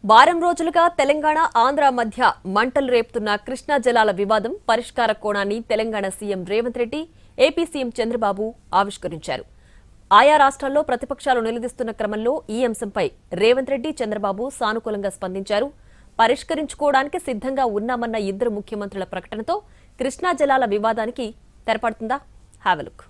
వారం రోజులుగా తెలంగాణ ఆంధ్ర మధ్య మంటలు రేపుతున్న కృష్ణా జలాల వివాదం పరిష్కార కోణాన్ని Telangana CM Revanth Reddy, AP CM Chandrababu ఆవిష్కరించారు. ఆయా రాష్ట్రాల్లో ప్రతిపక్షాలు నిలదీస్తున్న క్రమంలో ఈ అంశంపై రేవంత్ రెడ్డి, చంద్రబాబు సానుకూలంగా స్పందించారు. పరిష్కరించుకోవడానికి సిద్ధంగా ఉన్నామన్న ఇద్దరు ముఖ్యమంత్రుల ప్రకటనతో కృష్ణా జలాల వివాదానికి తెరపడుతుందా? Have a look.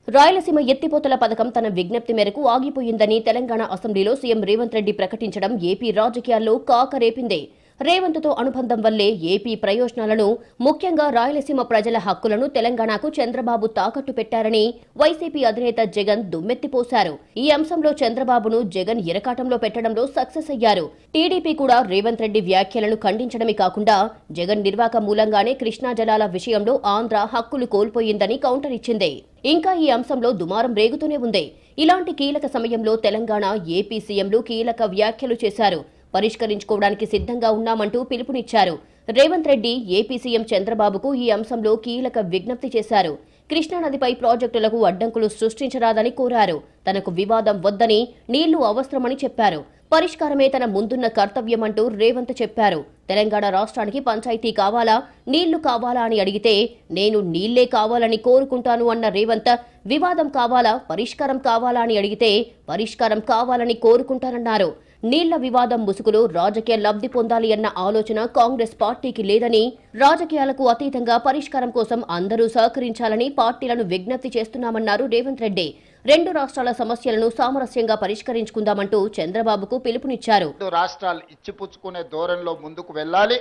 రాయలసీమ ఎత్తిపోతల పథకం తన విజ్ఞప్తి మేరకు ఆగిపోయిందని తెలంగాణ అసెంబ్లీలో సీఎం రేవంత్ రెడ్డి ప్రకటించడం ఏపీ రాజకీయాల్లో కాకరేపింది. రేవంత్తో అనుబంధం వల్లే ఏపీ ప్రయోజనాలను, ముఖ్యంగా రాయలసీమ ప్రజల హక్కులను తెలంగాణకు చంద్రబాబు తాకట్టు పెట్టారని వైసీపీ అధినేత జగన్ దుమ్మెత్తిపోశారు. ఈ అంశంలో చంద్రబాబును జగన్ ఇరకాటంలో పెట్టడంలో సక్సెస్ అయ్యారు. టీడీపీ కూడా రేవంత్ రెడ్డి వ్యాఖ్యలను ఖండించడమే కాకుండా జగన్ నిర్వాక మూలంగానే కృష్ణా జలాల విషయంలో ఆంధ్ర హక్కులు కోల్పోయిందని కౌంటర్ ఇచ్చింది. ఇంకా ఈ అంశంలో దుమారం రేగుతూనే ఉంది. ఇలాంటి కీలక సమయంలో తెలంగాణ, ఏపీ సీఎంలు కీలక వ్యాఖ్యలు చేశారు. పరిష్కరించుకోవడానికి సిద్ధంగా ఉన్నామంటూ పిలుపునిచ్చారు. రేవంత్ రెడ్డి, ఏపీ సీఎం చంద్రబాబుకు ఈ అంశంలో కీలక విజ్ఞప్తి చేశారు. కృష్ణానదిపై ప్రాజెక్టులకు అడ్డంకులు సృష్టించరాదని కోరారు. తనకు వివాదం వద్దని, నీళ్లు అవసరమని చెప్పారు. పరిష్కారమే తన ముందున్న కర్తవ్యమంటూ రేవంత్ చెప్పారు. తెలంగాణ రాష్ట్రానికి పంచాయతీ కావాలా, నీళ్లు కావాలా అని అడిగితే నేను నీళ్లే కావాలని కోరుకుంటాను అన్న రేవంత్, వివాదం కావాలా, పరిష్కారం కావాలా అని అడిగితే పరిష్కారం కావాలని కోరుకుంటానన్నారు. నీళ్ల వివాదం ముసుగులో రాజకీయ లబ్ధి పొందాలి అన్న ఆలోచన కాంగ్రెస్ పార్టీకి లేదని, రాజకీయాలకు అతీతంగా పరిష్కారం కోసం అందరూ సహకరించాలని పార్టీలను విజ్ఞప్తి చేస్తున్నామన్నారు రేవంత్ రెడ్డి. రెండు రాష్ట్రాల సమస్యలను సామరస్యంగా పరిష్కరించుకుందామంటూ చంద్రబాబుకు పిలుపునిచ్చారు. రాష్ట్రాలు ఇచ్చిపుచ్చుకునే ధోరణిలో ముందుకు వెళ్ళాలి.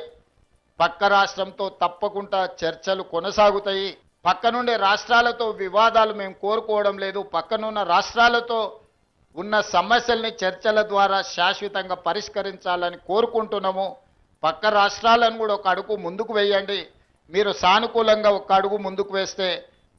పక్క రాష్ట్రంతో తప్పకుండా చర్చలు కొనసాగుతాయి. పక్కనుండే రాష్ట్రాలతో వివాదాలు మేము కోరుకోవడం లేదు. పక్కనున్న రాష్ట్రాలతో ఉన్న సమస్యల్ని చర్చల ద్వారా శాశ్వతంగా పరిష్కరించాలని కోరుకుంటున్నాము. పక్క రాష్ట్రాలను కూడా ఒక అడుగు ముందుకు వేయండి. మీరు సానుకూలంగా ఒక అడుగు ముందుకు వేస్తే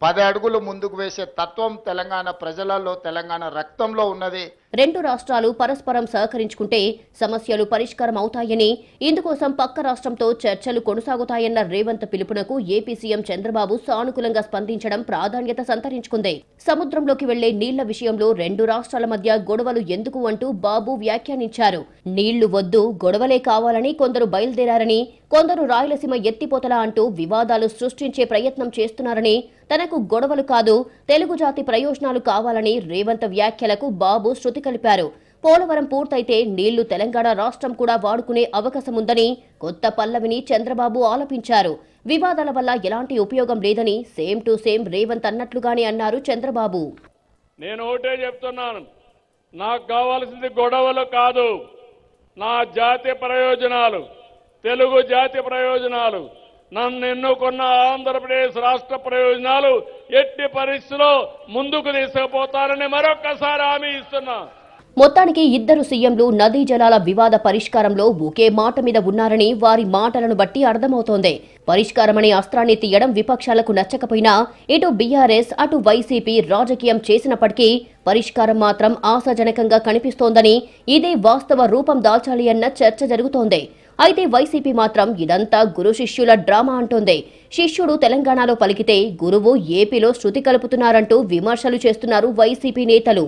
10 అడుగులు ముందుకు వేసే తత్వం తెలంగాణ ప్రజలలో, తెలంగాణ రక్తంలో ఉన్నది. రెండు రాష్ట్రాలు పరస్పరం సహకరించుకుంటే సమస్యలు పరిష్కారం అవుతాయని, ఇందుకోసం పక్క రాష్ట్రంతో చర్చలు కొనసాగుతాయన్న రేవంత్ పిలుపునకు ఏపీ సీఎం చంద్రబాబు సానుకూలంగా స్పందించడం ప్రాధాన్యత సంతరించుకుంది. సముద్రంలోకి వెళ్లే నీళ్ల విషయంలో రెండు రాష్ట్రాల మధ్య గొడవలు ఎందుకు అంటూ బాబు వ్యాఖ్యానించారు. నీళ్లు వద్దు, గొడవలే కావాలని కొందరు బయలుదేరారని, కొందరు రాయలసీమ ఎత్తిపోతలా అంటూ వివాదాలు సృష్టించే ప్రయత్నం చేస్తున్నారని, తనకు గొడవలు కాదు, తెలుగు జాతి ప్రయోజనాలు కావాలని రేవంత్ వ్యాఖ్యలకు బాబు శృతి కలిపారు. పోలవరం పూర్తయితే నీళ్లు తెలంగాణ రాష్ట్రం కూడా వాడుకునే అవకాశముందని కొత్త పల్లవిని చంద్రబాబు ఆలపించారు. వివాదాల వల్ల ఎలాంటి ఉపయోగం లేదని సేమ్ టు సేమ్ రేవంత్ అన్నట్లుగానే అన్నారు చంద్రబాబు. నేను ఒకటే చెప్తున్నాను, నాకు కావాల్సింది గొడవలు కాదు, నా జాతి ప్రయోజనాలు, తెలుగు జాతి ప్రయోజనాలు, నన్ను ఎన్నుకున్న ఆంధ్రప్రదేశ్ రాష్ట్ర ప్రయోజనాలు ఎట్టి పరిస్థితిలో ముందుకు తీసుకుపోతారని మరొక్కసారి హామీ ఇస్తున్నా. మొత్తానికి ఇద్దరు సీఎంలు నదీ జలాల వివాద పరిష్కారంలో ఒకే మాట మీద ఉన్నారని వారి మాటలను బట్టి అర్థమవుతోంది. పరిష్కారమనే అస్త్రాన్ని తీయడం విపక్షాలకు నచ్చకపోయినా ఇటు బీఆర్ఎస్, అటు వైసీపీ రాజకీయం చేసినప్పటికీ పరిష్కారం మాత్రం ఆశాజనకంగా కనిపిస్తోందని, ఇదే వాస్తవ రూపం దాల్చాలి అన్న చర్చ జరుగుతోంది. అయితే వైసీపీ మాత్రం ఇదంతా గురు శిష్యుల డ్రామా అంటోంది. శిష్యుడు తెలంగాణలో పలికితే గురువు ఏపీలో శృతి కలుపుతున్నారంటూ విమర్శలు చేస్తున్నారు వైసీపీ నేతలు.